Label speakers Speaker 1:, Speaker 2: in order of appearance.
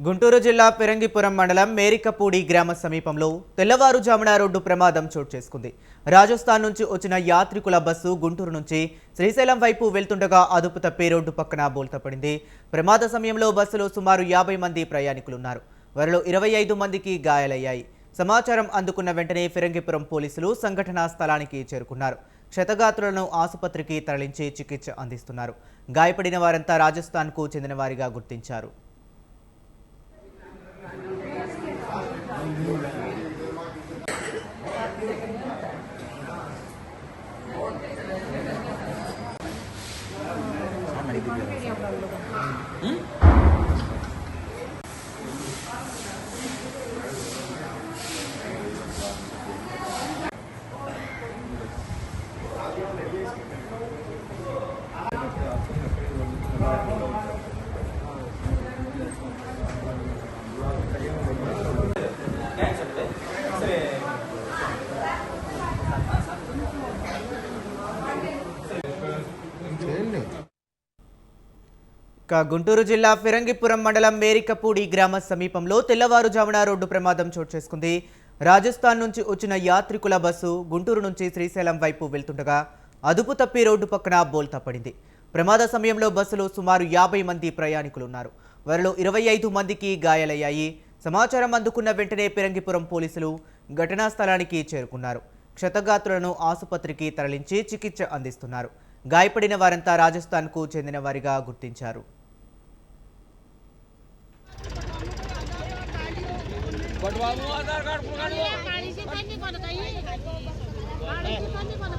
Speaker 1: గుంటూరు జిల్లా పెరంగిపురం మండలం మేరికపూడి గ్రామ సమీపంలో తెల్లవారుజామున రోడ్డు ప్రమాదం చోటు చేసుకుంది. రాజస్థాన్ నుంచి వచ్చిన యాత్రికుల బస్సు గుంటూరు నుంచి శ్రీశైలం వైపు వెళ్తుండగా అదుపు తప్పి రోడ్డు పక్కన బోల్తాపడింది. ప్రమాద సమయంలో బస్సులో సుమారు 50 మంది ప్రయాణికులున్నారు. వారిలో 25 మందికి గాయాలయ్యాయి. సమాచారం అందుకున్న వెంటనే పెరంగిపురం పోలీసులు సంఘటనా స్థలానికి చేరుకున్నారు. క్షతగాత్రులను ఆసుపత్రికి తరలించి చికిత్స అందిస్తున్నారు. గాయపడిన వారంతా రాజస్థాన్కు చెందిన వారిగా గుర్తించారు. గుంటూరు జిల్లా పెరంగిపురం మండలం మేరికపూడి గ్రామ సమీపంలో తెల్లవారుజామున రోడ్డు ప్రమాదం చోటు చేసుకుంది. రాజస్థాన్ నుంచి వచ్చిన యాత్రికుల బస్సు గుంటూరు నుంచి శ్రీశైలం వైపు వెళ్తుండగా అదుపు తప్పి రోడ్డు పక్కన బోల్తా పడింది. ప్రమాద సమయంలో బస్సులో సుమారు 50 మంది ప్రయాణికులున్నారు. వారిలో 25 మందికి గాయాలయ్యాయి. సమాచారం అందుకున్న వెంటనే పెరంగిపురం పోలీసులు ఘటనా స్థలానికి చేరుకున్నారు. క్షతగాత్రులను ఆసుపత్రికి తరలించి చికిత్స అందిస్తున్నారు. గాయపడిన వారంతా రాజస్థాన్కు చెందిన వారిగా గుర్తించారు.